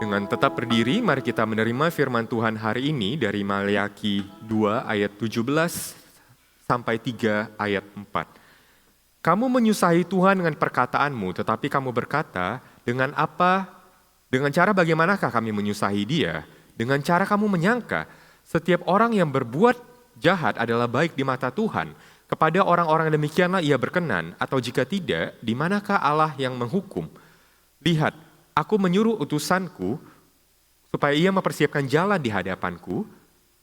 Dengan tetap berdiri, mari kita menerima firman Tuhan hari ini dari Maleakhi 2 ayat 17 sampai 3 ayat 4. Kamu menyusahi Tuhan dengan perkataanmu, tetapi kamu berkata, dengan apa, dengan cara bagaimanakah kami menyusahi Dia? Dengan cara kamu menyangka, setiap orang yang berbuat jahat adalah baik di mata Tuhan. Kepada orang-orang demikianlah Ia berkenan, atau jika tidak, di manakah Allah yang menghukum? Lihat, aku menyuruh utusanku supaya ia mempersiapkan jalan di hadapanku.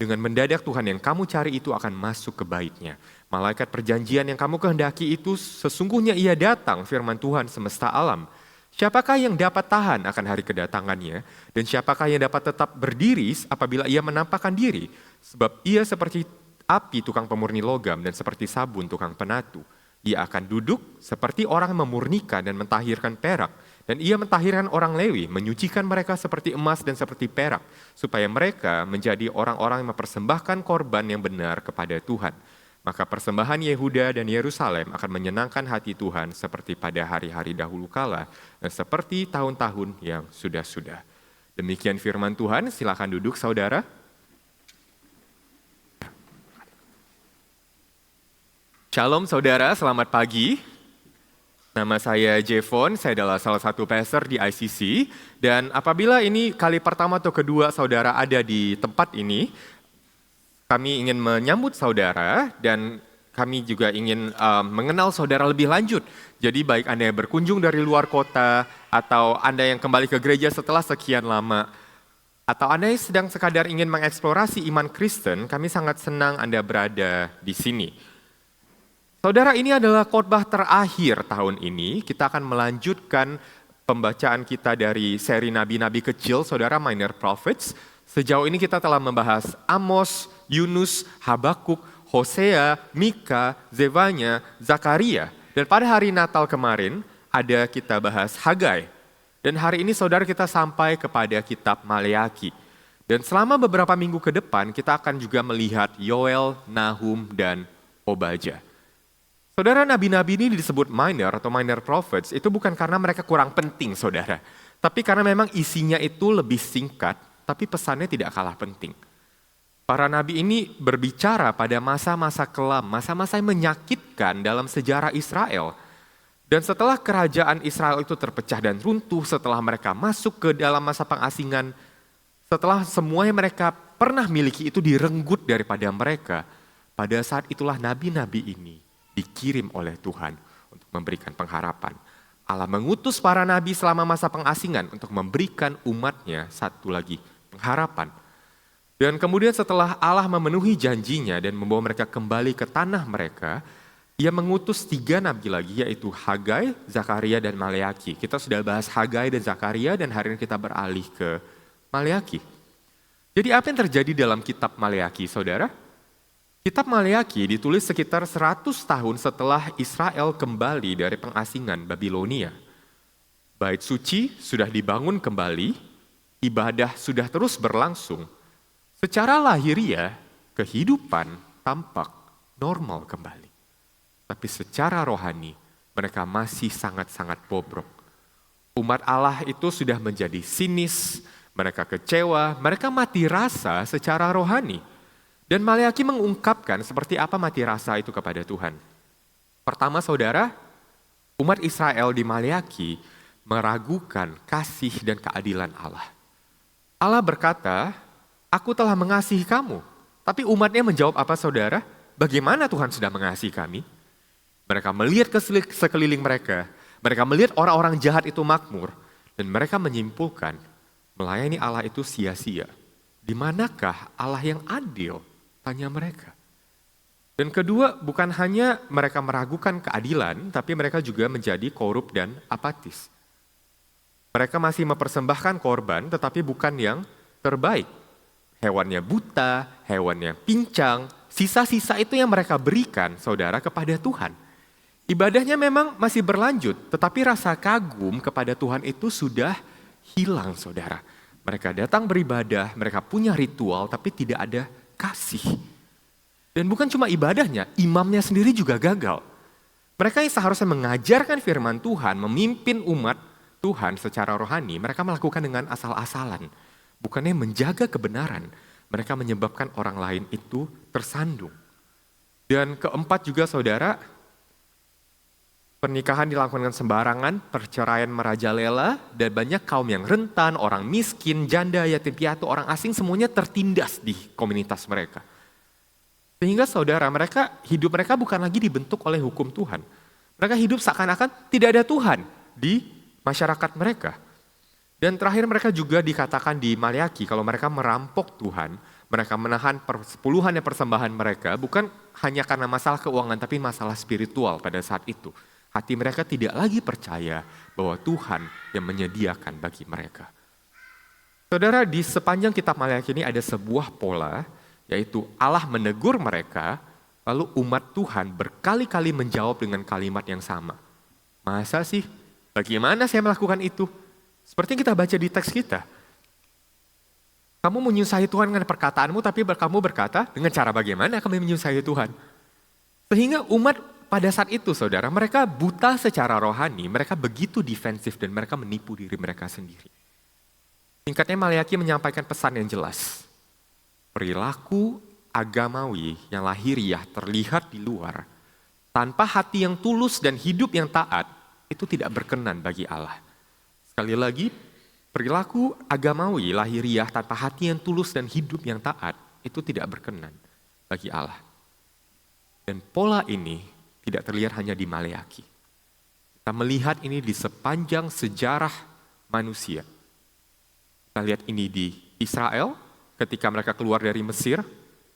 Dengan mendadak Tuhan yang kamu cari itu akan masuk ke baitnya. Malaikat perjanjian yang kamu kehendaki itu sesungguhnya ia datang, firman Tuhan semesta alam. Siapakah yang dapat tahan akan hari kedatangannya? Dan siapakah yang dapat tetap berdiri apabila ia menampakkan diri? Sebab ia seperti api tukang pemurni logam dan seperti sabun tukang penatu. Ia akan duduk seperti orang memurnikan dan mentahirkan perak. Dan ia mentahirkan orang Lewi, menyucikan mereka seperti emas dan seperti perak, supaya mereka menjadi orang-orang yang mempersembahkan korban yang benar kepada Tuhan. Maka persembahan Yehuda dan Yerusalem akan menyenangkan hati Tuhan seperti pada hari-hari dahulu kala, dan seperti tahun-tahun yang sudah-sudah. Demikian firman Tuhan, silakan duduk saudara. Shalom saudara, selamat pagi. Nama saya Jevon, saya adalah salah satu pastor di ICC. Dan apabila ini kali pertama atau kedua saudara ada di tempat ini, kami ingin menyambut saudara dan kami juga ingin mengenal saudara lebih lanjut. Jadi baik Anda yang berkunjung dari luar kota, atau Anda yang kembali ke gereja setelah sekian lama, atau Anda yang sedang sekadar ingin mengeksplorasi iman Kristen, kami sangat senang Anda berada di sini. Saudara, ini adalah khotbah terakhir tahun ini. Kita akan melanjutkan pembacaan kita dari seri nabi-nabi kecil, saudara, Minor Prophets. Sejauh ini kita telah membahas Amos, Yunus, Habakuk, Hosea, Mika, Zefanya, Zakaria. Dan pada hari Natal kemarin ada kita bahas Hagai. Dan hari ini saudara kita sampai kepada kitab Maleakhi. Dan selama beberapa minggu ke depan kita akan juga melihat Yoel, Nahum, dan Obadja. Saudara, nabi-nabi ini disebut minor atau minor prophets itu bukan karena mereka kurang penting saudara. Tapi karena memang isinya itu lebih singkat, tapi pesannya tidak kalah penting. Para nabi ini berbicara pada masa-masa kelam, masa-masa yang menyakitkan dalam sejarah Israel. Dan setelah kerajaan Israel itu terpecah dan runtuh, setelah mereka masuk ke dalam masa pengasingan, setelah semua yang mereka pernah miliki itu direnggut daripada mereka, pada saat itulah nabi-nabi ini dikirim oleh Tuhan untuk memberikan pengharapan. Allah mengutus para nabi selama masa pengasingan untuk memberikan umatnya satu lagi pengharapan. Dan kemudian setelah Allah memenuhi janjinya dan membawa mereka kembali ke tanah mereka, Ia mengutus 3 nabi lagi, yaitu Hagai, Zakaria, dan Maleakhi. Kita sudah bahas Hagai dan Zakaria dan hari ini kita beralih ke Maleakhi. Jadi apa yang terjadi dalam kitab Maleakhi, saudara? Kitab Maleakhi ditulis sekitar 100 tahun setelah Israel kembali dari pengasingan Babilonia. Bait suci sudah dibangun kembali, ibadah sudah terus berlangsung. Secara lahiriah, kehidupan tampak normal kembali. Tapi secara rohani, mereka masih sangat-sangat bobrok. Umat Allah itu sudah menjadi sinis, mereka kecewa, mereka mati rasa secara rohani. Dan Maleakhi mengungkapkan seperti apa mati rasa itu kepada Tuhan. Pertama saudara, umat Israel di Maleakhi meragukan kasih dan keadilan Allah. Allah berkata, aku telah mengasihi kamu. Tapi umatnya menjawab apa saudara? Bagaimana Tuhan sudah mengasihi kami? Mereka melihat ke sekeliling mereka. Mereka melihat orang-orang jahat itu makmur. Dan mereka menyimpulkan, melayani Allah itu sia-sia. Di manakah Allah yang adil? Tanya mereka. Dan kedua, bukan hanya mereka meragukan keadilan, tapi mereka juga menjadi korup dan apatis. Mereka masih mempersembahkan korban, tetapi bukan yang terbaik. Hewannya buta, hewannya pincang, sisa-sisa itu yang mereka berikan, saudara, kepada Tuhan. Ibadahnya memang masih berlanjut, tetapi rasa kagum kepada Tuhan itu sudah hilang, saudara. Mereka datang beribadah, mereka punya ritual, tapi tidak ada kasih. Dan bukan cuma ibadahnya, imamnya sendiri juga gagal. Mereka yang seharusnya mengajarkan firman Tuhan, memimpin umat, Tuhan secara rohani, mereka melakukan dengan asal-asalan. Bukannya menjaga kebenaran, mereka menyebabkan orang lain itu tersandung. Dan keempat juga saudara, pernikahan dilakukan sembarangan, perceraian merajalela, dan banyak kaum yang rentan, orang miskin, janda, yatim piatu, orang asing semuanya tertindas di komunitas mereka. Sehingga saudara, hidup mereka bukan lagi dibentuk oleh hukum Tuhan. Mereka hidup seakan-akan tidak ada Tuhan di masyarakat mereka. Dan terakhir mereka juga dikatakan di Maleakhi, kalau mereka merampok Tuhan, mereka menahan persepuluhan dan persembahan mereka, bukan hanya karena masalah keuangan, tapi masalah spiritual pada saat itu. Hati mereka tidak lagi percaya bahwa Tuhan yang menyediakan bagi mereka. Saudara, di sepanjang kitab Maleakhi ini ada sebuah pola, yaitu Allah menegur mereka, lalu umat Tuhan berkali-kali menjawab dengan kalimat yang sama. Masa sih? Bagaimana saya melakukan itu? Seperti yang kita baca di teks kita. Kamu menyusahi Tuhan dengan perkataanmu, tapi kamu berkata dengan cara bagaimana kami menyusahi Tuhan? Sehingga umat pada saat itu, saudara, mereka buta secara rohani, mereka begitu defensif dan mereka menipu diri mereka sendiri. Singkatnya Maleakhi menyampaikan pesan yang jelas. Perilaku agamawi yang lahiriah terlihat di luar, tanpa hati yang tulus dan hidup yang taat, itu tidak berkenan bagi Allah. Sekali lagi, perilaku agamawi lahiriah tanpa hati yang tulus dan hidup yang taat, itu tidak berkenan bagi Allah. Dan pola ini tidak terlihat hanya di Maleakhi. Kita melihat ini di sepanjang sejarah manusia. Kita lihat ini di Israel, ketika mereka keluar dari Mesir,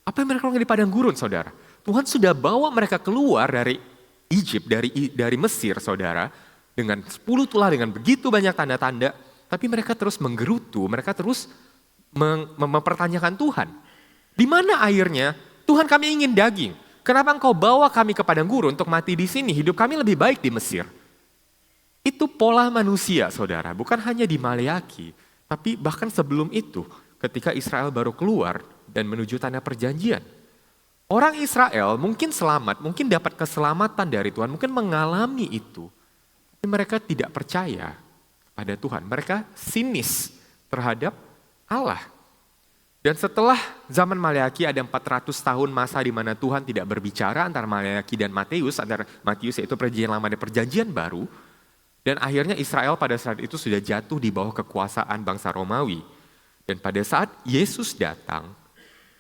apa yang mereka lakukan di padang gurun, saudara? Tuhan sudah bawa mereka keluar dari Egypt, dari Mesir, saudara, dengan 10 tulah, dengan begitu banyak tanda-tanda, tapi mereka terus menggerutu, mereka terus mempertanyakan Tuhan. Di mana airnya? Tuhan, kami ingin daging. Kenapa engkau bawa kami ke padang gurun untuk mati di sini? Hidup kami lebih baik di Mesir. Itu pola manusia, saudara, bukan hanya di Maleakhi, tapi bahkan sebelum itu, ketika Israel baru keluar dan menuju tanah perjanjian. Orang Israel mungkin selamat, mungkin dapat keselamatan dari Tuhan, mungkin mengalami itu. Tapi mereka tidak percaya pada Tuhan. Mereka sinis terhadap Allah. Dan setelah zaman Maleakhi ada 400 tahun masa di mana Tuhan tidak berbicara antara Maleakhi dan Matius, antara Matius yaitu perjanjian lama dan perjanjian baru. Dan akhirnya Israel pada saat itu sudah jatuh di bawah kekuasaan bangsa Romawi. Dan pada saat Yesus datang,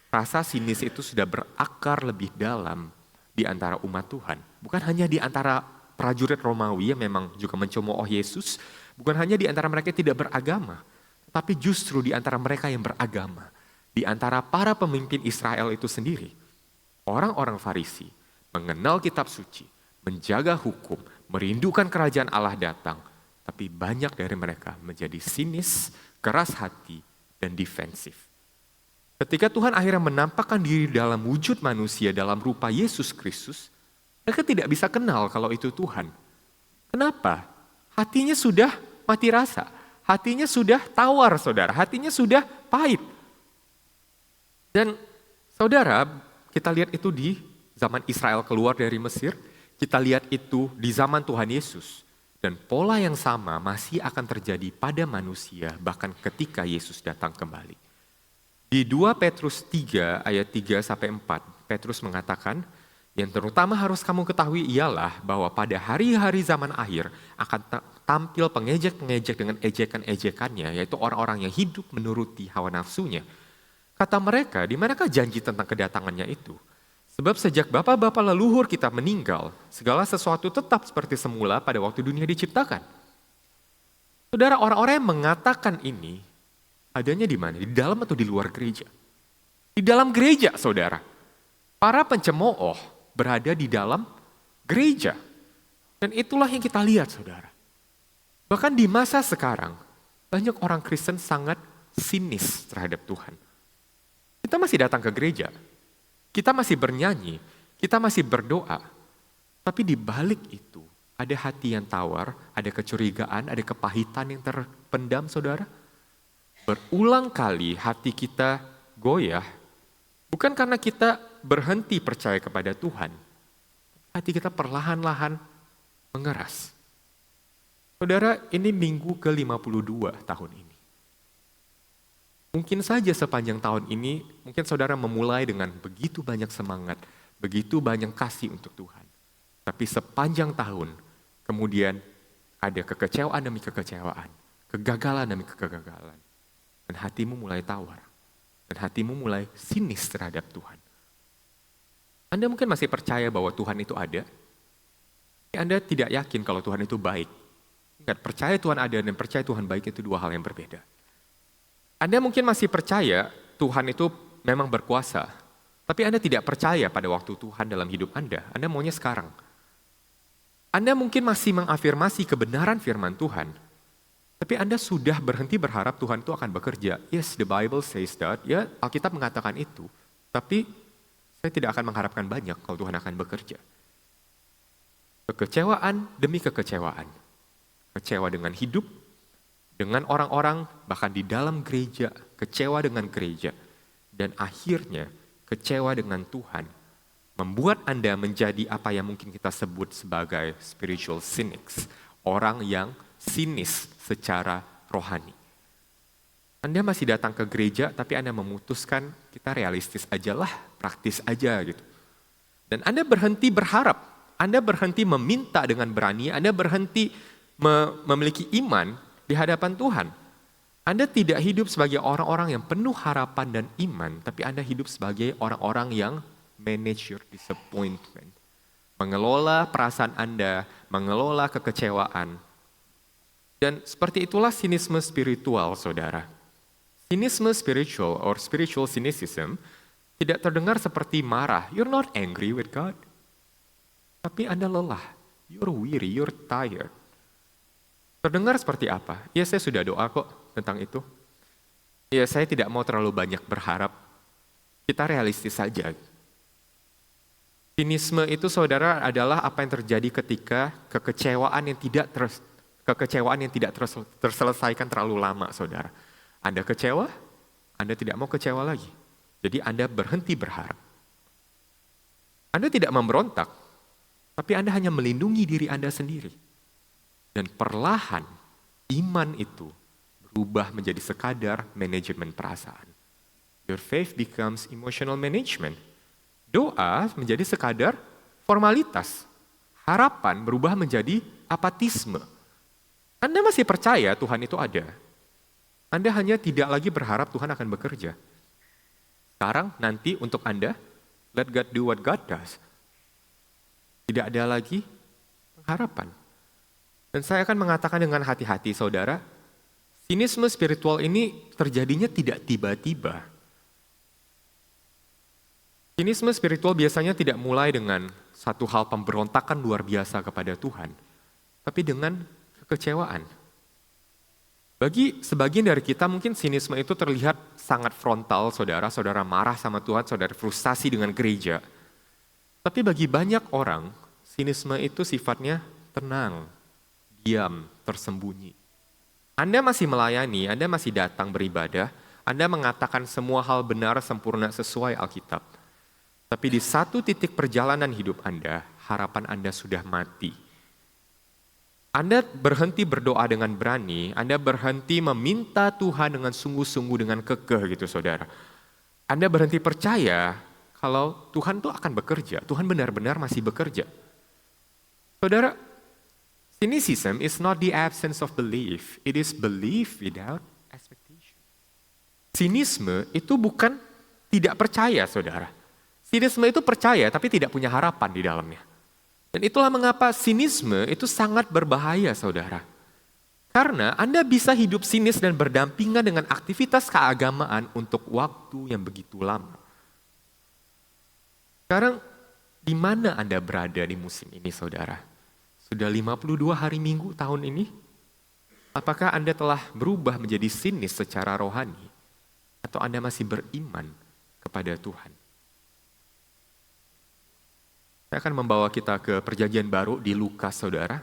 rasa sinis itu sudah berakar lebih dalam di antara umat Tuhan. Bukan hanya di antara prajurit Romawi yang memang juga mencemooh Yesus, bukan hanya di antara mereka yang tidak beragama, tapi justru di antara mereka yang beragama, di antara para pemimpin Israel itu sendiri. Orang-orang Farisi mengenal kitab suci, menjaga hukum, merindukan kerajaan Allah datang, tapi banyak dari mereka menjadi sinis, keras hati, dan defensif. Ketika Tuhan akhirnya menampakkan diri dalam wujud manusia dalam rupa Yesus Kristus, mereka tidak bisa kenal kalau itu Tuhan. Kenapa? Hatinya sudah mati rasa, hatinya sudah tawar, saudara, hatinya sudah pahit. Dan saudara, kita lihat itu di zaman Israel keluar dari Mesir, kita lihat itu di zaman Tuhan Yesus. Dan pola yang sama masih akan terjadi pada manusia bahkan ketika Yesus datang kembali. Di 2 Petrus 3 ayat 3-4, Petrus mengatakan, yang terutama harus kamu ketahui ialah bahwa pada hari-hari zaman akhir akan tampil pengejek-pengejek dengan ejekan-ejekannya, yaitu orang-orang yang hidup menuruti hawa nafsunya. Kata mereka, di manakah janji tentang kedatangannya itu? Sebab sejak bapak-bapak leluhur kita meninggal, segala sesuatu tetap seperti semula pada waktu dunia diciptakan. Saudara, orang-orang yang mengatakan ini, adanya di mana? Di dalam atau di luar gereja? Di dalam gereja, saudara. Para pencemooh berada di dalam gereja. Dan itulah yang kita lihat, saudara. Bahkan di masa sekarang, banyak orang Kristen sangat sinis terhadap Tuhan. Kita masih datang ke gereja. Kita masih bernyanyi, kita masih berdoa. Tapi di balik itu, ada hati yang tawar, ada kecurigaan, ada kepahitan yang terpendam, saudara. Berulang kali hati kita goyah, bukan karena kita berhenti percaya kepada Tuhan. Hati kita perlahan-lahan mengeras. Saudara, ini minggu ke-52 tahun ini. Mungkin saja sepanjang tahun ini, mungkin saudara memulai dengan begitu banyak semangat, begitu banyak kasih untuk Tuhan. Tapi sepanjang tahun, kemudian ada kekecewaan demi kekecewaan, kegagalan demi kegagalan. Dan hatimu mulai tawar, dan hatimu mulai sinis terhadap Tuhan. Anda mungkin masih percaya bahwa Tuhan itu ada, tapi Anda tidak yakin kalau Tuhan itu baik. Ingat, percaya Tuhan ada dan percaya Tuhan baik itu dua hal yang berbeda. Anda mungkin masih percaya Tuhan itu memang berkuasa, tapi Anda tidak percaya pada waktu Tuhan dalam hidup Anda maunya sekarang. Anda mungkin masih mengafirmasi kebenaran firman Tuhan, tapi Anda sudah berhenti berharap Tuhan itu akan bekerja. Yes, the Bible says that. Ya, Alkitab mengatakan itu. Tapi saya tidak akan mengharapkan banyak kalau Tuhan akan bekerja. Kekecewaan demi kekecewaan. Kecewa dengan hidup, dengan orang-orang, bahkan di dalam gereja, kecewa dengan gereja. Dan akhirnya kecewa dengan Tuhan. Membuat Anda menjadi apa yang mungkin kita sebut sebagai spiritual cynics. Orang yang sinis secara rohani. Anda masih datang ke gereja, tapi Anda memutuskan kita realistis aja lah, praktis aja gitu. Dan Anda berhenti berharap, Anda berhenti meminta dengan berani, Anda berhenti memiliki iman di hadapan Tuhan. Anda tidak hidup sebagai orang-orang yang penuh harapan dan iman, tapi Anda hidup sebagai orang-orang yang manage your disappointment. Mengelola perasaan Anda, mengelola kekecewaan. Dan seperti itulah sinisme spiritual, saudara. Sinisme spiritual or spiritual cynicism tidak terdengar seperti marah. You're not angry with God. Tapi Anda lelah. You're weary, you're tired. Terdengar seperti apa? Ya, saya sudah doa kok tentang itu. Ya, saya tidak mau terlalu banyak berharap. Kita realistis saja. Sinisme itu, saudara, adalah apa yang terjadi ketika kekecewaan yang tidak terselesaikan terlalu lama, saudara. Anda kecewa, Anda tidak mau kecewa lagi. Jadi Anda berhenti berharap. Anda tidak memberontak, tapi Anda hanya melindungi diri Anda sendiri. Dan perlahan iman itu berubah menjadi sekadar manajemen perasaan. Your faith becomes emotional management. Doa menjadi sekadar formalitas. Harapan berubah menjadi apatisme. Anda masih percaya Tuhan itu ada. Anda hanya tidak lagi berharap Tuhan akan bekerja. Sekarang nanti untuk Anda, let God do what God does. Tidak ada lagi pengharapan. Dan saya akan mengatakan dengan hati-hati, saudara, sinisme spiritual ini terjadinya tidak tiba-tiba. Sinisme spiritual biasanya tidak mulai dengan satu hal pemberontakan luar biasa kepada Tuhan, tapi dengan kekecewaan. Bagi sebagian dari kita mungkin sinisme itu terlihat sangat frontal, saudara marah sama Tuhan, saudara frustasi dengan gereja. Tapi bagi banyak orang, sinisme itu sifatnya tenang, diam, tersembunyi. Anda masih melayani, Anda masih datang beribadah, Anda mengatakan semua hal benar, sempurna, sesuai Alkitab. Tapi di satu titik perjalanan hidup Anda, harapan Anda sudah mati. Anda berhenti berdoa dengan berani, Anda berhenti meminta Tuhan dengan sungguh-sungguh, dengan kekeh gitu, saudara. Anda berhenti percaya kalau Tuhan itu akan bekerja, Tuhan benar-benar masih bekerja. Saudara, cynicism is not the absence of belief, it is belief without expectation. Sinisme itu bukan tidak percaya, saudara. Sinisme itu percaya tapi tidak punya harapan di dalamnya. Dan itulah mengapa sinisme itu sangat berbahaya, saudara. Karena Anda bisa hidup sinis dan berdampingan dengan aktivitas keagamaan untuk waktu yang begitu lama. Sekarang, di mana Anda berada di musim ini, saudara? Sudah 52 hari Minggu tahun ini? Apakah Anda telah berubah menjadi sinis secara rohani? Atau Anda masih beriman kepada Tuhan? Saya akan membawa kita ke perjanjian baru di Lukas, saudara.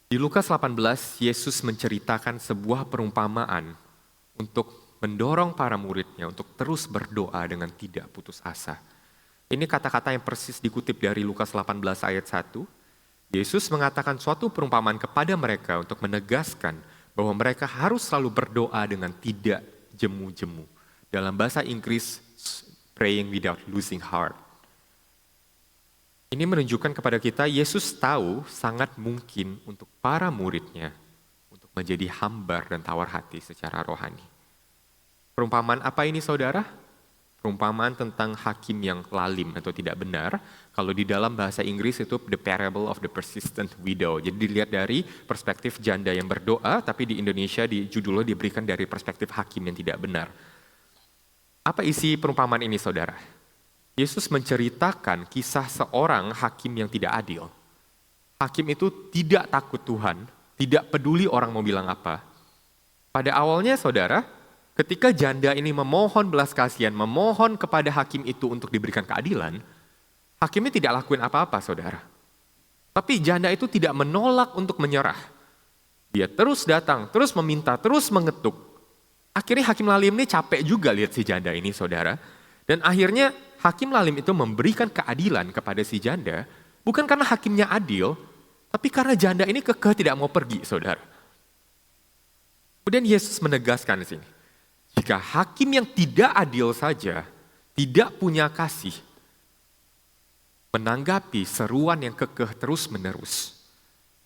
Di Lukas 18, Yesus menceritakan sebuah perumpamaan untuk mendorong para muridnya untuk terus berdoa dengan tidak putus asa. Ini kata-kata yang persis dikutip dari Lukas 18 ayat 1. Yesus mengatakan suatu perumpamaan kepada mereka untuk menegaskan bahwa mereka harus selalu berdoa dengan tidak jemu-jemu. Dalam bahasa Inggris, praying without losing heart. Ini menunjukkan kepada kita, Yesus tahu sangat mungkin untuk para muridnya untuk menjadi hambar dan tawar hati secara rohani. Perumpamaan apa ini saudara? Perumpamaan tentang hakim yang lalim atau tidak benar. Kalau di dalam bahasa Inggris itu the parable of the persistent widow. Jadi dilihat dari perspektif janda yang berdoa, tapi di Indonesia di judulnya diberikan dari perspektif hakim yang tidak benar. Apa isi perumpamaan ini saudara? Yesus menceritakan kisah seorang hakim yang tidak adil. Hakim itu tidak takut Tuhan, tidak peduli orang mau bilang apa. Pada awalnya saudara, ketika janda ini memohon belas kasihan, memohon kepada hakim itu untuk diberikan keadilan, hakimnya tidak lakuin apa-apa saudara. Tapi janda itu tidak menolak untuk menyerah. Dia terus datang, terus meminta, terus mengetuk. Akhirnya hakim lalim ini capek juga lihat si janda ini saudara. Dan akhirnya hakim lalim itu memberikan keadilan kepada si janda, bukan karena hakimnya adil, tapi karena janda ini kekeh tidak mau pergi, saudara. Kemudian Yesus menegaskan di sini, jika hakim yang tidak adil saja, tidak punya kasih, menanggapi seruan yang kekeh terus-menerus,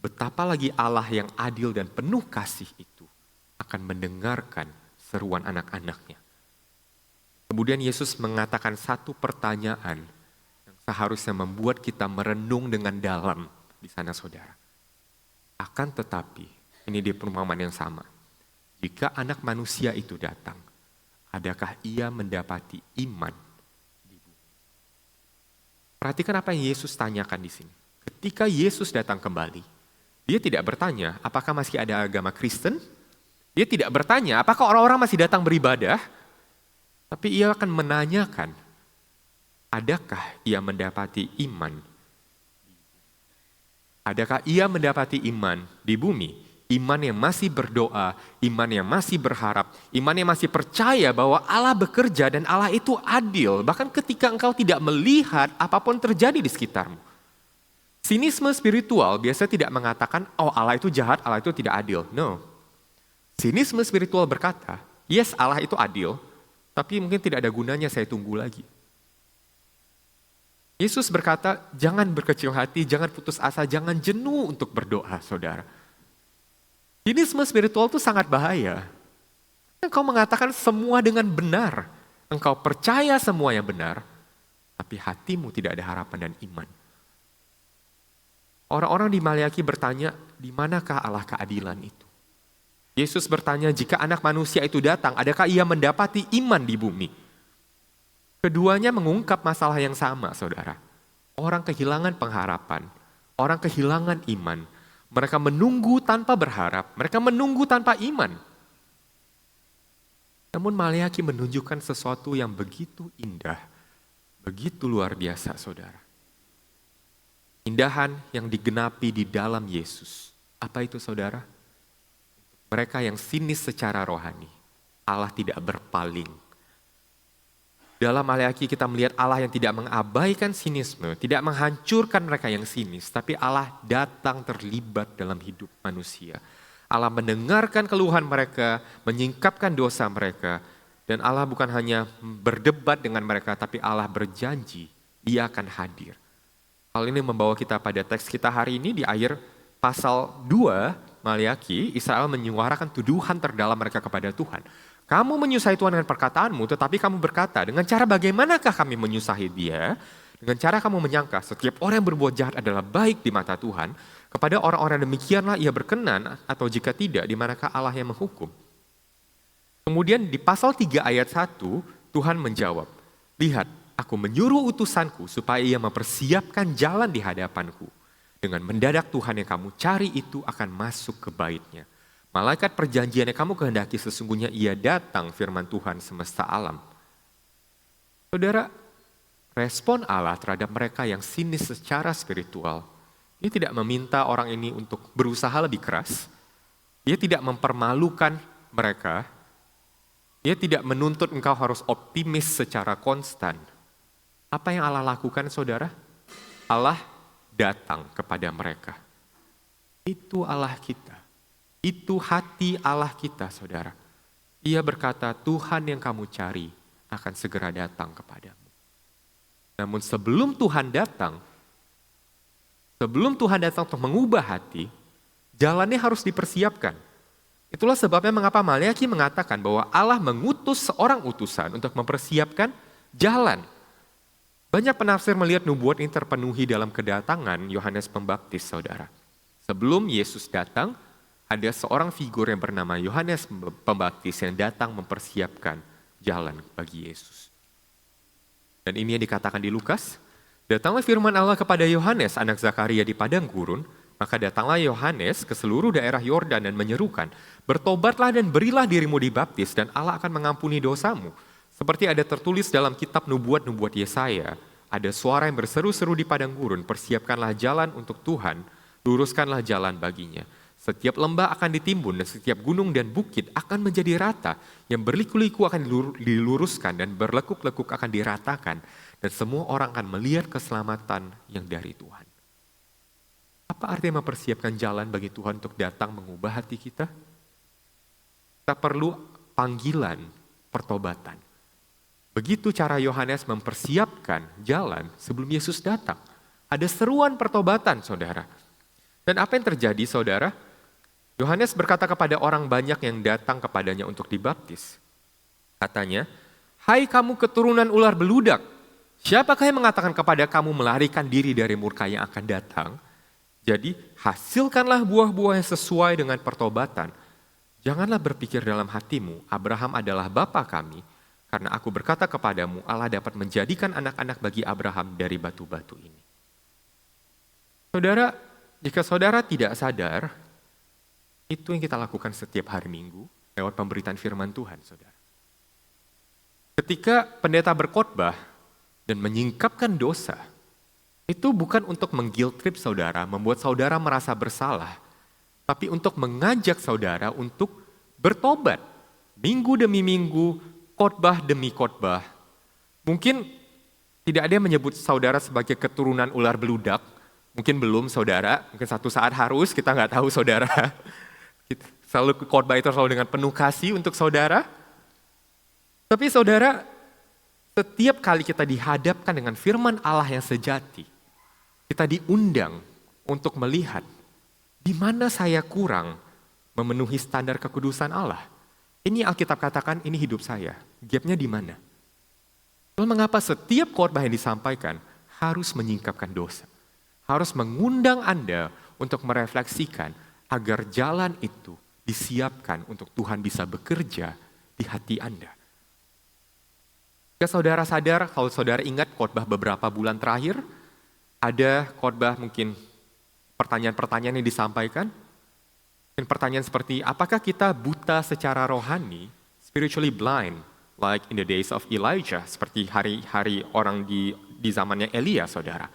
betapa lagi Allah yang adil dan penuh kasih itu akan mendengarkan seruan anak-anaknya. Kemudian Yesus mengatakan satu pertanyaan yang seharusnya membuat kita merenung dengan dalam di sana saudara. Akan tetapi, ini di perumpamaan yang sama. Jika anak manusia itu datang, adakah ia mendapati iman di bumi? Perhatikan apa yang Yesus tanyakan di sini. Ketika Yesus datang kembali, dia tidak bertanya apakah masih ada agama Kristen. Dia tidak bertanya apakah orang-orang masih datang beribadah. Tapi ia akan menanyakan, adakah ia mendapati iman? Adakah ia mendapati iman di bumi? Iman yang masih berdoa, iman yang masih berharap, iman yang masih percaya bahwa Allah bekerja dan Allah itu adil. Bahkan ketika engkau tidak melihat apapun terjadi di sekitarmu. Sinisme spiritual biasa tidak mengatakan, oh Allah itu jahat, Allah itu tidak adil. No. Sinisme spiritual berkata, yes Allah itu adil, tapi mungkin tidak ada gunanya saya tunggu lagi. Yesus berkata, jangan berkecil hati, jangan putus asa, jangan jenuh untuk berdoa, saudara. Sinisme spiritual itu sangat bahaya. Engkau mengatakan semua dengan benar. Engkau percaya semua yang benar, tapi hatimu tidak ada harapan dan iman. Orang-orang di Maliaki bertanya, di manakah Allah keadilan itu? Yesus bertanya, jika anak manusia itu datang, adakah ia mendapati iman di bumi? Keduanya mengungkap masalah yang sama, saudara. Orang kehilangan pengharapan, orang kehilangan iman. Mereka menunggu tanpa berharap, mereka menunggu tanpa iman. Namun Maliaki menunjukkan sesuatu yang begitu indah, begitu luar biasa, saudara. Indahan yang digenapi di dalam Yesus. Apa itu, saudara? Mereka yang sinis secara rohani, Allah tidak berpaling. Dalam Maliaki kita melihat Allah yang tidak mengabaikan sinisme, tidak menghancurkan mereka yang sinis, tapi Allah datang terlibat dalam hidup manusia. Allah mendengarkan keluhan mereka, menyingkapkan dosa mereka, dan Allah bukan hanya berdebat dengan mereka, tapi Allah berjanji, Dia akan hadir. Hal ini membawa kita pada teks kita hari ini di akhir pasal 2, Maliaki, Israel menyuarakan tuduhan terdalam mereka kepada Tuhan. Kamu menyusahi Tuhan dengan perkataanmu, tetapi kamu berkata, dengan cara bagaimanakah kami menyusahi Dia? Dengan cara kamu menyangka setiap orang yang berbuat jahat adalah baik di mata Tuhan, kepada orang-orang demikianlah Ia berkenan, atau jika tidak, di manakah Allah yang menghukum? Kemudian di pasal 3 ayat 1, Tuhan menjawab, lihat, aku menyuruh utusanku supaya Ia mempersiapkan jalan di hadapanku. Dengan mendadak Tuhan yang kamu cari itu akan masuk ke bait-Nya. Malaikat perjanjian yang kamu kehendaki sesungguhnya Ia datang, firman Tuhan semesta alam. Saudara, respon Allah terhadap mereka yang sinis secara spiritual, Dia tidak meminta orang ini untuk berusaha lebih keras. Dia tidak mempermalukan mereka. Dia tidak menuntut engkau harus optimis secara konstan. Apa yang Allah lakukan, saudara? Allah datang kepada mereka. Itu Allah kita. Itu hati Allah kita, saudara. Ia berkata, Tuhan yang kamu cari akan segera datang kepadamu. Namun sebelum Tuhan datang untuk mengubah hati, jalannya harus dipersiapkan. Itulah sebabnya mengapa Maleakhi mengatakan bahwa Allah mengutus seorang utusan untuk mempersiapkan jalan. Banyak penafsir melihat nubuat ini terpenuhi dalam kedatangan Yohanes Pembaptis, saudara. Sebelum Yesus datang, ada seorang figur yang bernama Yohanes Pembaptis yang datang mempersiapkan jalan bagi Yesus. Dan ini yang dikatakan di Lukas, datanglah firman Allah kepada Yohanes, anak Zakaria di padang gurun, maka datanglah Yohanes ke seluruh daerah Yordan dan menyerukan, bertobatlah dan berilah dirimu dibaptis dan Allah akan mengampuni dosamu. Seperti ada tertulis dalam kitab nubuat-nubuat Yesaya, ada suara yang berseru-seru di padang gurun, persiapkanlah jalan untuk Tuhan, luruskanlah jalan baginya. Setiap lembah akan ditimbun dan setiap gunung dan bukit akan menjadi rata. Yang berliku-liku akan diluruskan dan berlekuk-lekuk akan diratakan. Dan semua orang akan melihat keselamatan yang dari Tuhan. Apa artinya mempersiapkan jalan bagi Tuhan untuk datang mengubah hati kita? Kita perlu panggilan pertobatan. Begitu cara Yohanes mempersiapkan jalan sebelum Yesus datang. Ada seruan pertobatan, saudara. Dan apa yang terjadi, saudara? Yohanes berkata kepada orang banyak yang datang kepadanya untuk dibaptis. Katanya, hai kamu keturunan ular beludak, siapakah yang mengatakan kepada kamu melarikan diri dari murka yang akan datang? Jadi hasilkanlah buah-buah yang sesuai dengan pertobatan. Janganlah berpikir dalam hatimu, Abraham adalah bapa kami, karena aku berkata kepadamu, Allah dapat menjadikan anak-anak bagi Abraham dari batu-batu ini. Saudara, jika saudara tidak sadar, itu yang kita lakukan setiap hari Minggu lewat pemberitaan firman Tuhan, saudara. Ketika pendeta berkhotbah dan menyingkapkan dosa, itu bukan untuk meng-guilt trip saudara, membuat saudara merasa bersalah, tapi untuk mengajak saudara untuk bertobat. Minggu demi minggu, khotbah demi khotbah. Mungkin tidak ada yang menyebut saudara sebagai keturunan ular beludak, mungkin belum saudara, mungkin satu saat harus, kita nggak tahu saudara. Selalu khotbah itu selalu dengan penuh kasih untuk saudara. Tapi saudara, setiap kali kita dihadapkan dengan firman Allah yang sejati, kita diundang untuk melihat di mana saya kurang memenuhi standar kekudusan Allah. Ini Alkitab katakan, ini hidup saya. Gapnya di mana? Lalu mengapa setiap khotbah yang disampaikan harus menyingkapkan dosa? Harus mengundang Anda untuk merefleksikan agar jalan itu disiapkan untuk Tuhan bisa bekerja di hati Anda. Jika saudara sadar, kalau saudara ingat khotbah beberapa bulan terakhir, ada khotbah mungkin pertanyaan-pertanyaan yang disampaikan. Dan pertanyaan seperti, apakah kita buta secara rohani, spiritually blind, like in the days of Elijah, seperti hari-hari orang di zamannya Elia, saudara.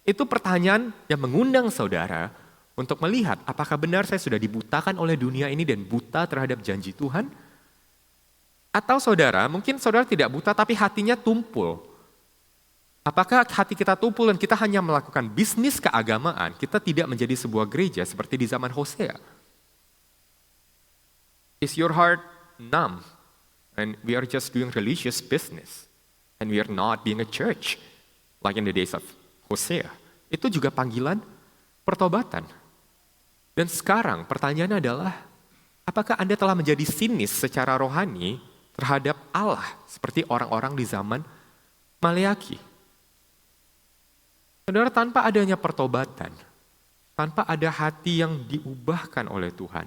Itu pertanyaan yang mengundang saudara untuk melihat apakah benar saya sudah dibutakan oleh dunia ini dan buta terhadap janji Tuhan? Atau saudara, mungkin saudara tidak buta tapi hatinya tumpul. Apakah hati kita tumpul dan kita hanya melakukan bisnis keagamaan, kita tidak menjadi sebuah gereja seperti di zaman Hosea? Is your heart numb and we are just doing religious business and we are not being a church like in the days of Hosea? Itu juga panggilan pertobatan. Dan sekarang pertanyaannya adalah, apakah Anda telah menjadi sinis secara rohani terhadap Allah seperti orang-orang di zaman Maleakhi? Saudara, tanpa adanya pertobatan, tanpa ada hati yang diubahkan oleh Tuhan,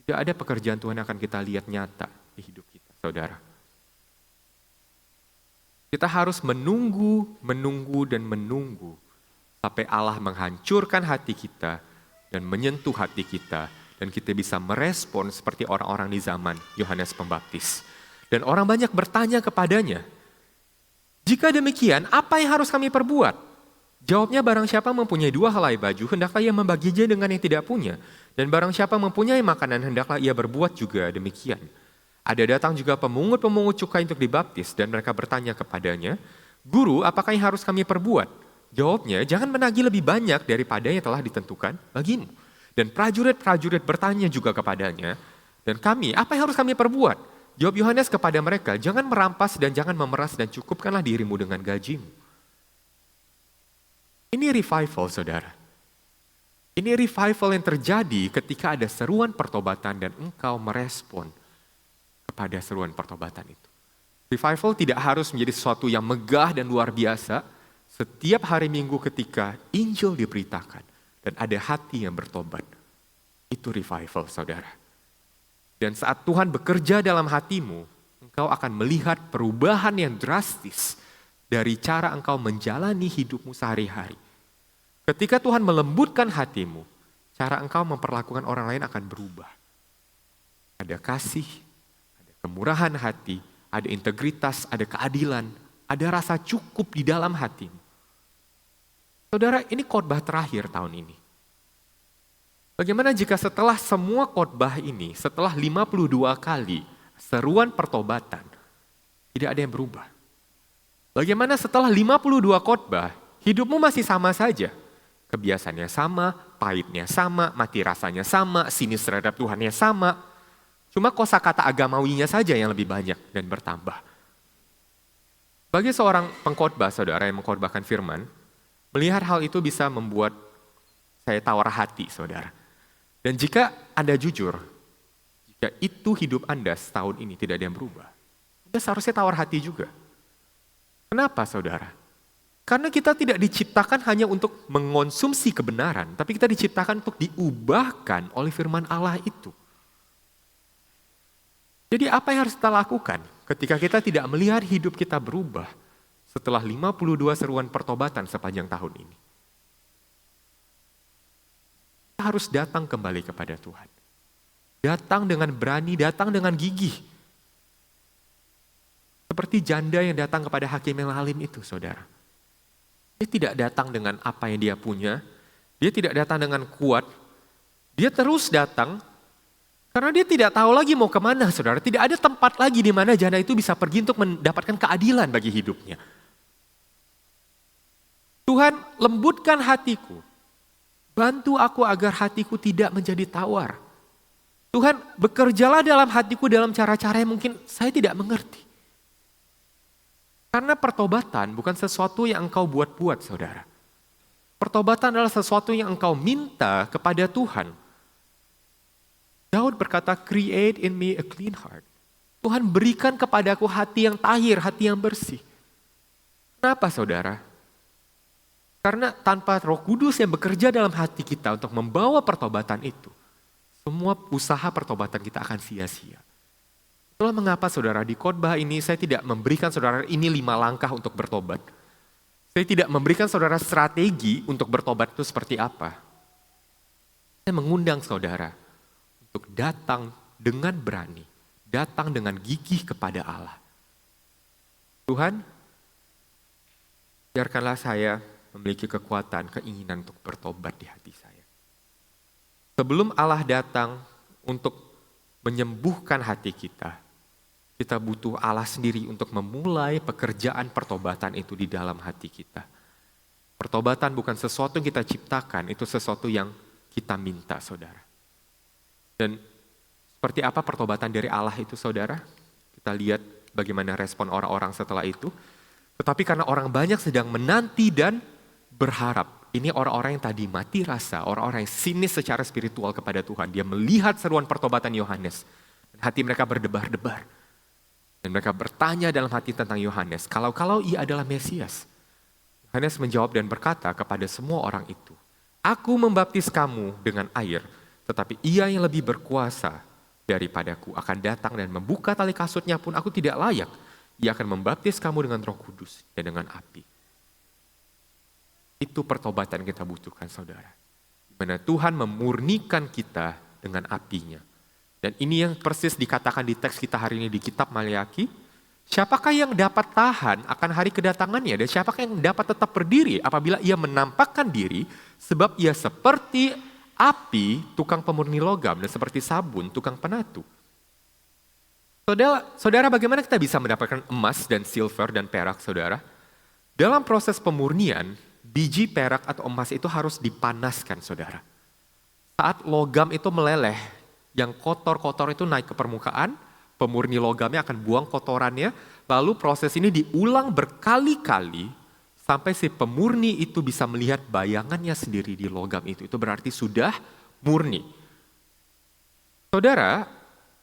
tidak ada pekerjaan Tuhan yang akan kita lihat nyata di hidup kita, saudara. Kita harus menunggu sampai Allah menghancurkan hati kita dan menyentuh hati kita, dan kita bisa merespon seperti orang-orang di zaman Yohanes Pembaptis. Dan orang banyak bertanya kepadanya, jika demikian, apa yang harus kami perbuat? Jawabnya, barang siapa mempunyai 2 helai baju, hendaklah ia membaginya dengan yang tidak punya. Dan barang siapa mempunyai makanan, hendaklah ia berbuat juga demikian. Ada datang juga pemungut-pemungut cukai untuk dibaptis, dan mereka bertanya kepadanya, Guru, apakah yang harus kami perbuat? Jawabnya, jangan menagih lebih banyak daripada yang telah ditentukan bagimu. Dan prajurit-prajurit bertanya juga kepadanya, dan kami, apa yang harus kami perbuat? Jawab Yohanes kepada mereka, jangan merampas dan jangan memeras dan cukupkanlah dirimu dengan gajimu. Ini revival, saudara. Ini revival yang terjadi ketika ada seruan pertobatan dan engkau merespon kepada seruan pertobatan itu. Revival tidak harus menjadi sesuatu yang megah dan luar biasa. Setiap hari Minggu ketika Injil diberitakan dan ada hati yang bertobat. Itu revival, saudara. Dan saat Tuhan bekerja dalam hatimu, engkau akan melihat perubahan yang drastis dari cara engkau menjalani hidupmu sehari-hari. Ketika Tuhan melembutkan hatimu, cara engkau memperlakukan orang lain akan berubah. Ada kasih, ada kemurahan hati, ada integritas, ada keadilan, ada rasa cukup di dalam hatimu. Saudara, ini khotbah terakhir tahun ini. Bagaimana jika setelah semua khotbah ini, setelah 52 kali seruan pertobatan, tidak ada yang berubah? Bagaimana setelah 52 khotbah, hidupmu masih sama saja? Kebiasaannya sama, pahitnya sama, mati rasanya sama, sinis terhadap Tuhannya sama. Cuma kosakata agamawinya saja yang lebih banyak dan bertambah. Bagi seorang pengkhotbah, saudara, yang mengkhotbahkan firman, melihat hal itu bisa membuat saya tawar hati, saudara. Dan jika Anda jujur, jika itu hidup Anda setahun ini tidak ada yang berubah, Anda seharusnya tawar hati juga. Kenapa, saudara? Karena kita tidak diciptakan hanya untuk mengonsumsi kebenaran, tapi kita diciptakan untuk diubahkan oleh firman Allah itu. Jadi apa yang harus kita lakukan ketika kita tidak melihat hidup kita berubah setelah 52 seruan pertobatan sepanjang tahun ini? Kita harus datang kembali kepada Tuhan. Datang dengan berani, datang dengan gigih. Seperti janda yang datang kepada hakim yang lalim itu, saudara. Dia tidak datang dengan apa yang dia punya, dia tidak datang dengan kuat, dia terus datang karena dia tidak tahu lagi mau kemana, saudara. Tidak ada tempat lagi di mana janda itu bisa pergi untuk mendapatkan keadilan bagi hidupnya. Tuhan, lembutkan hatiku. Bantu aku agar hatiku tidak menjadi tawar. Tuhan, bekerjalah dalam hatiku dalam cara-cara yang mungkin saya tidak mengerti. Karena pertobatan bukan sesuatu yang engkau buat-buat, saudara. Pertobatan adalah sesuatu yang engkau minta kepada Tuhan. Daud berkata, create in me a clean heart. Tuhan, berikan kepadaku hati yang tahir, hati yang bersih. Kenapa, saudara? Karena tanpa Roh Kudus yang bekerja dalam hati kita untuk membawa pertobatan itu, semua usaha pertobatan kita akan sia-sia. Itulah mengapa, saudara, di khotbah ini saya tidak memberikan saudara ini 5 langkah untuk bertobat. Saya tidak memberikan saudara strategi untuk bertobat itu seperti apa. Saya mengundang saudara untuk datang dengan berani, datang dengan gigih kepada Allah. Tuhan, biarkanlah saya memiliki kekuatan, keinginan untuk bertobat di hati saya. Sebelum Allah datang untuk menyembuhkan hati kita, kita butuh Allah sendiri untuk memulai pekerjaan pertobatan itu di dalam hati kita. Pertobatan bukan sesuatu yang kita ciptakan, itu sesuatu yang kita minta, saudara. Dan seperti apa pertobatan dari Allah itu, saudara? Kita lihat bagaimana respon orang-orang setelah itu. Tetapi karena orang banyak sedang menanti dan berharap. Ini orang-orang yang tadi mati rasa, orang-orang yang sinis secara spiritual kepada Tuhan. Dia melihat seruan pertobatan Yohanes. Hati mereka berdebar-debar. Dan mereka bertanya dalam hati tentang Yohanes, kalau ia adalah Mesias. Yohanes menjawab dan berkata kepada semua orang itu, aku membaptis kamu dengan air, tetapi ia yang lebih berkuasa daripadaku akan datang dan membuka tali kasutnya pun aku tidak layak. Ia akan membaptis kamu dengan Roh Kudus dan dengan api. Itu pertobatan yang kita butuhkan, saudara. Di mana Tuhan memurnikan kita dengan apinya. Dan ini yang persis dikatakan di teks kita hari ini di kitab Maleakhi. Siapakah yang dapat tahan akan hari kedatangannya? Dan siapakah yang dapat tetap berdiri apabila ia menampakkan diri? Sebab ia seperti api, tukang pemurni logam, dan seperti sabun, tukang penatu. Saudara, bagaimana kita bisa mendapatkan emas dan silver dan perak, saudara? Dalam proses pemurnian, biji perak atau emas itu harus dipanaskan, saudara. Saat logam itu meleleh, yang kotor-kotor itu naik ke permukaan, pemurni logamnya akan buang kotorannya, lalu proses ini diulang berkali-kali sampai si pemurni itu bisa melihat bayangannya sendiri di logam itu. Itu berarti sudah murni. Saudara,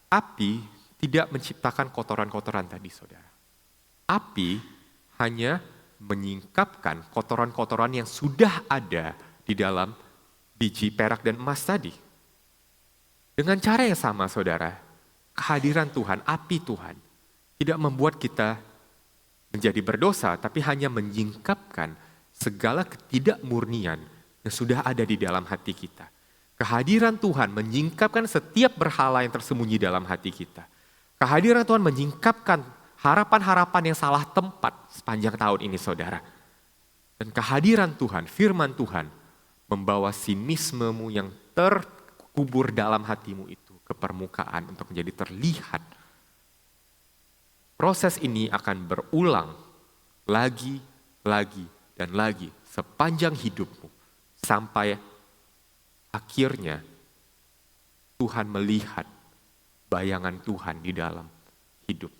api tidak menciptakan kotoran-kotoran tadi, saudara. Api hanya menyingkapkan kotoran-kotoran yang sudah ada di dalam biji perak dan emas tadi. Dengan cara yang sama, saudara, kehadiran Tuhan, api Tuhan, tidak membuat kita menjadi berdosa, tapi hanya menyingkapkan segala ketidakmurnian yang sudah ada di dalam hati kita. Kehadiran Tuhan menyingkapkan setiap berhala yang tersembunyi dalam hati kita. Kehadiran Tuhan menyingkapkan harapan-harapan yang salah tempat sepanjang tahun ini, saudara. Dan kehadiran Tuhan, firman Tuhan, membawa sinismemu yang terkubur dalam hatimu itu ke permukaan untuk menjadi terlihat. Proses ini akan berulang lagi, dan lagi sepanjang hidupmu. Sampai akhirnya Tuhan melihat bayangan Tuhan di dalam hidup.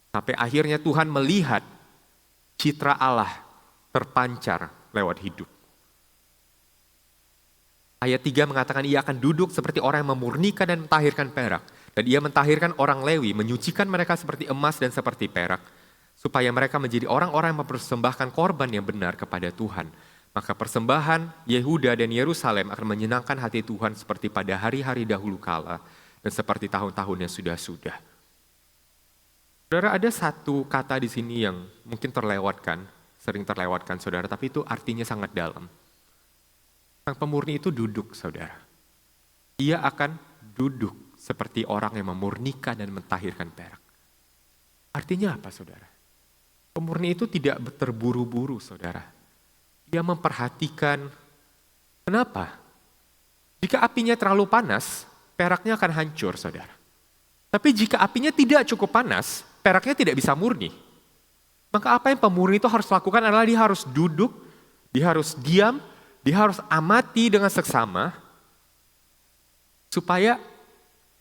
Sampai akhirnya Tuhan melihat citra Allah terpancar lewat hidup. Ayat 3 mengatakan ia akan duduk seperti orang yang memurnikan dan mentahirkan perak. Dan ia mentahirkan orang Lewi, menyucikan mereka seperti emas dan seperti perak. Supaya mereka menjadi orang-orang yang mempersembahkan korban yang benar kepada Tuhan. Maka persembahan Yehuda dan Yerusalem akan menyenangkan hati Tuhan seperti pada hari-hari dahulu kala dan seperti tahun-tahun yang sudah-sudah. Saudara, ada satu kata di sini yang mungkin terlewatkan, sering terlewatkan, saudara, tapi itu artinya sangat dalam. Sang pemurni itu duduk, saudara. Ia akan duduk seperti orang yang memurnikan dan mentahirkan perak. Artinya apa, saudara? Pemurni itu tidak terburu-buru, saudara. Dia memperhatikan, kenapa? Jika apinya terlalu panas, peraknya akan hancur, saudara. Tapi jika apinya tidak cukup panas, peraknya tidak bisa murni. Maka apa yang pemurni itu harus lakukan adalah dia harus duduk, dia harus diam, dia harus amati dengan seksama, supaya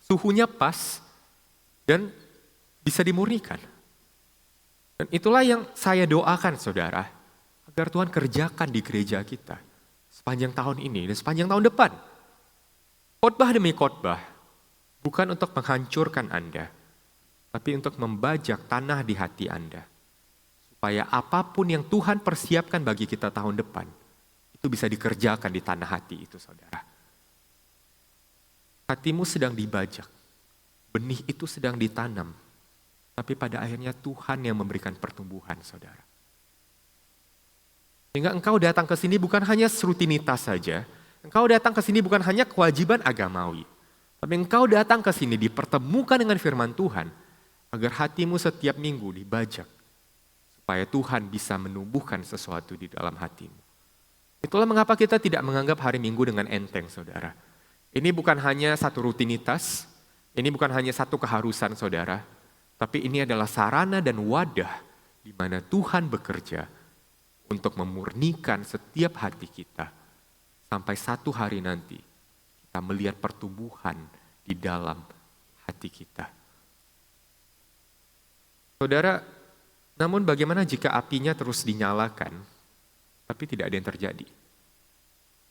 suhunya pas dan bisa dimurnikan. Dan itulah yang saya doakan, saudara, agar Tuhan kerjakan di gereja kita sepanjang tahun ini dan sepanjang tahun depan. Khotbah demi khotbah, bukan untuk menghancurkan Anda, tapi untuk membajak tanah di hati Anda. Supaya apapun yang Tuhan persiapkan bagi kita tahun depan, itu bisa dikerjakan di tanah hati itu, saudara. Hatimu sedang dibajak, benih itu sedang ditanam, tapi pada akhirnya Tuhan yang memberikan pertumbuhan, saudara. Sehingga engkau datang ke sini bukan hanya rutinitas saja, engkau datang ke sini bukan hanya kewajiban agamawi, tapi engkau datang ke sini dipertemukan dengan firman Tuhan, agar hatimu setiap minggu dibajak, supaya Tuhan bisa menumbuhkan sesuatu di dalam hatimu. Itulah mengapa kita tidak menganggap hari Minggu dengan enteng, saudara. Ini bukan hanya satu rutinitas, ini bukan hanya satu keharusan, saudara, tapi ini adalah sarana dan wadah di mana Tuhan bekerja untuk memurnikan setiap hati kita, sampai satu hari nanti kita melihat pertumbuhan di dalam hati kita. Saudara, namun bagaimana jika apinya terus dinyalakan, tapi tidak ada yang terjadi?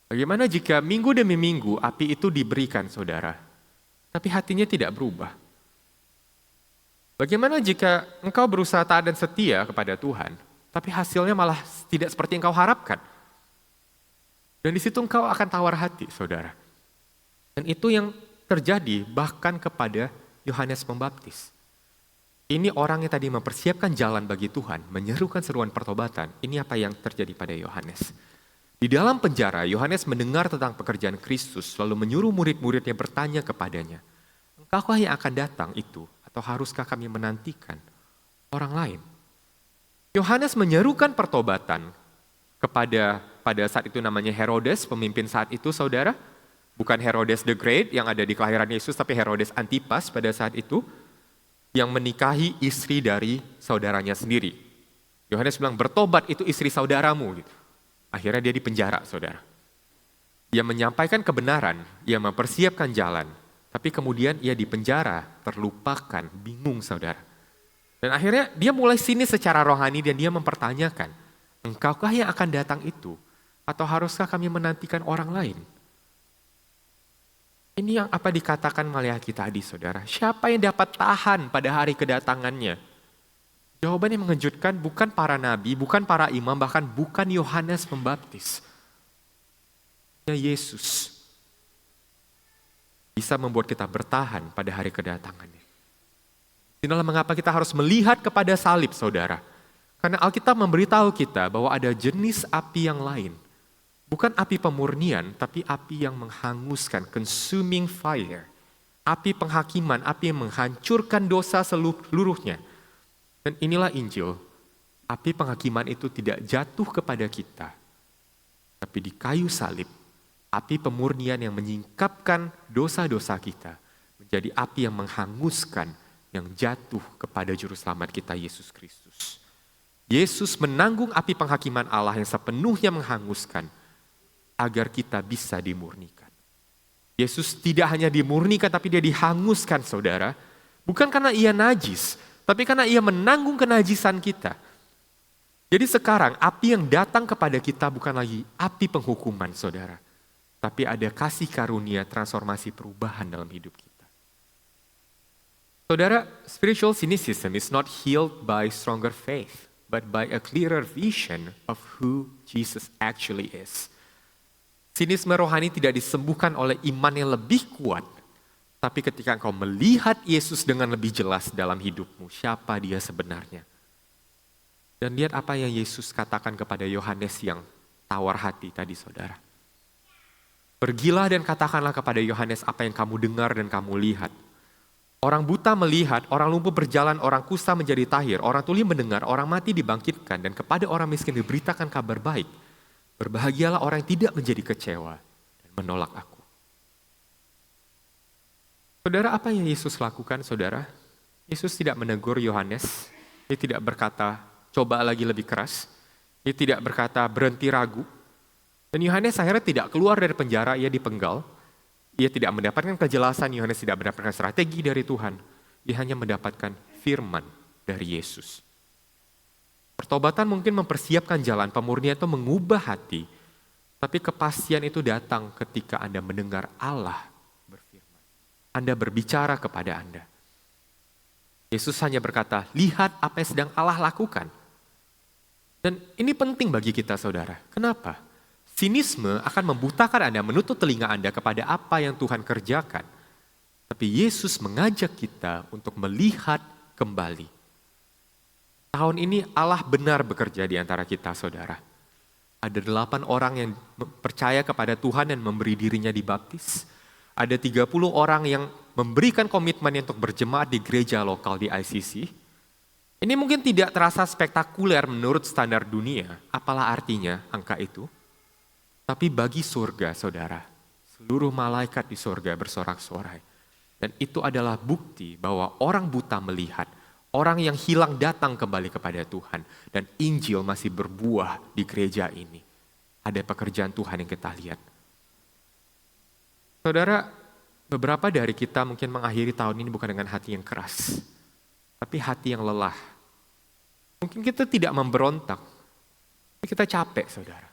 Bagaimana jika minggu demi minggu api itu diberikan, saudara, tapi hatinya tidak berubah? Bagaimana jika engkau berusaha taat dan setia kepada Tuhan, tapi hasilnya malah tidak seperti yang engkau harapkan? Dan di situ engkau akan tawar hati, saudara. Dan itu yang terjadi bahkan kepada Yohanes Pembaptis. Ini orang yang tadi mempersiapkan jalan bagi Tuhan, menyerukan seruan pertobatan. Ini apa yang terjadi pada Yohanes. Di dalam penjara, Yohanes mendengar tentang pekerjaan Kristus, lalu menyuruh murid-muridnya bertanya kepadanya, engkaukah yang akan datang itu, atau haruskah kami menantikan orang lain? Yohanes menyerukan pertobatan kepada pada saat itu namanya Herodes, pemimpin saat itu, saudara. Bukan Herodes the Great yang ada di kelahiran Yesus, tapi Herodes Antipas pada saat itu, yang menikahi istri dari saudaranya sendiri. Yohanes bilang, bertobat itu istri saudaramu. Gitu. Akhirnya dia dipenjara, saudara. Ia menyampaikan kebenaran, ia mempersiapkan jalan, tapi kemudian ia dipenjara, terlupakan, bingung, saudara. Dan akhirnya dia mulai sinis secara rohani dan dia mempertanyakan, engkaukah yang akan datang itu? Atau haruskah kami menantikan orang lain? Ini yang apa dikatakan Maleakhi tadi, saudara. Siapa yang dapat tahan pada hari kedatangannya? Jawaban yang mengejutkan bukan para nabi, bukan para imam, bahkan bukan Yohanes Pembaptis. Yesus bisa membuat kita bertahan pada hari kedatangannya. Inilah mengapa kita harus melihat kepada salib, saudara. Karena Alkitab memberitahu kita bahwa ada jenis api yang lain. Bukan api pemurnian, tapi api yang menghanguskan, consuming fire. Api penghakiman, api yang menghancurkan dosa seluruhnya. Dan inilah Injil. Api penghakiman itu tidak jatuh kepada kita. Tapi di kayu salib, api pemurnian yang menyingkapkan dosa-dosa kita menjadi api yang menghanguskan, yang jatuh kepada juru selamat kita Yesus Kristus. Yesus menanggung api penghakiman Allah yang sepenuhnya menghanguskan agar kita bisa dimurnikan. Yesus tidak hanya dimurnikan tapi dia dihanguskan, saudara. Bukan karena ia najis, tapi karena ia menanggung kenajisan kita. Jadi sekarang api yang datang kepada kita bukan lagi api penghukuman, saudara. Tapi ada kasih karunia transformasi perubahan dalam hidup kita. Saudara, spiritual cynicism is not healed by stronger faith, but by a clearer vision of who Jesus actually is. Sinisme rohani tidak disembuhkan oleh iman yang lebih kuat, tapi ketika engkau melihat Yesus dengan lebih jelas dalam hidupmu, siapa dia sebenarnya. Dan lihat apa yang Yesus katakan kepada Yohanes yang tawar hati tadi, saudara. Pergilah dan katakanlah kepada Yohanes apa yang kamu dengar dan kamu lihat. Orang buta melihat, orang lumpuh berjalan, orang kusta menjadi tahir, orang tuli mendengar, orang mati dibangkitkan, dan kepada orang miskin diberitakan kabar baik. Berbahagialah orang yang tidak menjadi kecewa dan menolak aku. Saudara, apa yang Yesus lakukan, saudara? Yesus tidak menegur Yohanes, dia tidak berkata, coba lagi lebih keras. Dia tidak berkata, berhenti ragu. Dan Yohanes akhirnya tidak keluar dari penjara, ia dipenggal. Ia tidak mendapatkan kejelasan, Yohanes tidak mendapatkan strategi dari Tuhan. Dia hanya mendapatkan firman dari Yesus. Pertobatan mungkin mempersiapkan jalan, pemurnian itu mengubah hati. Tapi kepastian itu datang ketika Anda mendengar Allah berfirman. Anda berbicara kepada Anda. Yesus hanya berkata, lihat apa yang sedang Allah lakukan. Dan ini penting bagi kita, saudara. Kenapa? Sinisme akan membutakan Anda, menutup telinga Anda kepada apa yang Tuhan kerjakan. Tapi Yesus mengajak kita untuk melihat kembali. Tahun ini Allah benar bekerja di antara kita, saudara. Ada 8 orang yang percaya kepada Tuhan dan memberi dirinya dibaptis. Ada 30 orang yang memberikan komitmen untuk berjemaat di gereja lokal di ICC. Ini mungkin tidak terasa spektakuler menurut standar dunia. Apalah artinya angka itu? Tapi bagi surga, saudara, seluruh malaikat di surga bersorak-sorai. Dan itu adalah bukti bahwa orang buta melihat, orang yang hilang datang kembali kepada Tuhan. Dan Injil masih berbuah di gereja ini. Ada pekerjaan Tuhan yang kita lihat. Saudara, beberapa dari kita mungkin mengakhiri tahun ini bukan dengan hati yang keras. Tapi hati yang lelah. Mungkin kita tidak memberontak. Tapi kita capek, saudara.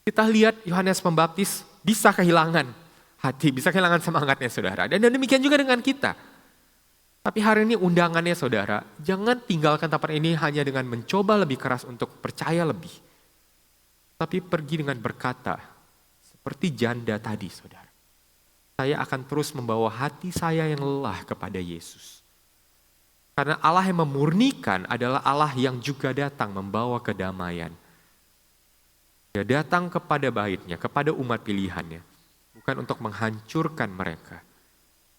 Kita lihat Yohanes Pembaptis bisa kehilangan hati, bisa kehilangan semangatnya, saudara. Dan demikian juga dengan kita. Tapi hari ini undangannya, saudara, jangan tinggalkan tempat ini hanya dengan mencoba lebih keras untuk percaya lebih. Tapi pergi dengan berkata, seperti janda tadi, saudara. Saya akan terus membawa hati saya yang lelah kepada Yesus. Karena Allah yang memurnikan adalah Allah yang juga datang membawa kedamaian. Dia datang kepada baitnya, kepada umat pilihannya. Bukan untuk menghancurkan mereka.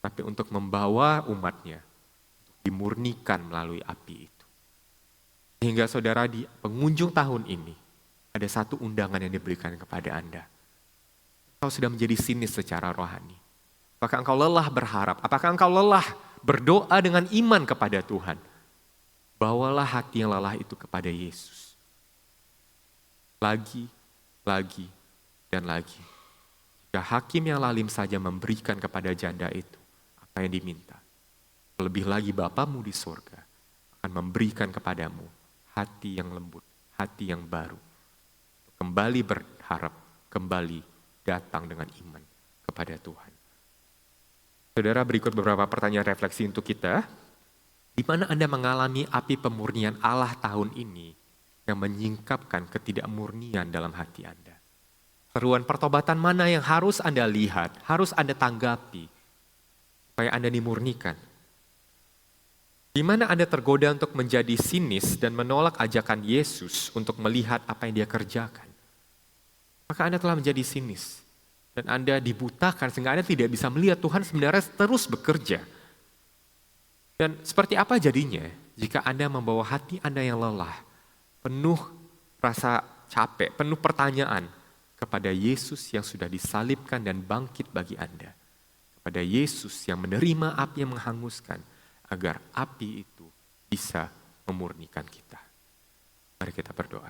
Tapi untuk membawa umatnya. Untuk dimurnikan melalui api itu. Sehingga saudara di pengunjung tahun ini. Ada satu undangan yang diberikan kepada Anda. Engkau sudah menjadi sinis secara rohani. Apakah engkau lelah berharap? Apakah engkau lelah berdoa dengan iman kepada Tuhan? Bawalah hati yang lelah itu kepada Yesus. lagi, dan lagi. Jika hakim yang lalim saja memberikan kepada janda itu apa yang diminta, lebih lagi Bapamu di surga akan memberikan kepadamu hati yang lembut, hati yang baru. Kembali berharap, kembali datang dengan iman kepada Tuhan. Saudara, berikut beberapa pertanyaan refleksi untuk kita. Di mana Anda mengalami api pemurnian Allah tahun ini yang menyingkapkan ketidakmurnian dalam hati Anda? Seruan pertobatan mana yang harus Anda lihat, harus Anda tanggapi, supaya Anda dimurnikan? Di mana Anda tergoda untuk menjadi sinis dan menolak ajakan Yesus untuk melihat apa yang Dia kerjakan? Maka Anda telah menjadi sinis. Dan Anda dibutakan sehingga Anda tidak bisa melihat Tuhan sebenarnya terus bekerja. Dan seperti apa jadinya jika Anda membawa hati Anda yang lelah, penuh rasa capek, penuh pertanyaan kepada Yesus yang sudah disalibkan dan bangkit bagi Anda. Kepada Yesus yang menerima api yang menghanguskan agar api itu bisa memurnikan kita. Mari kita berdoa.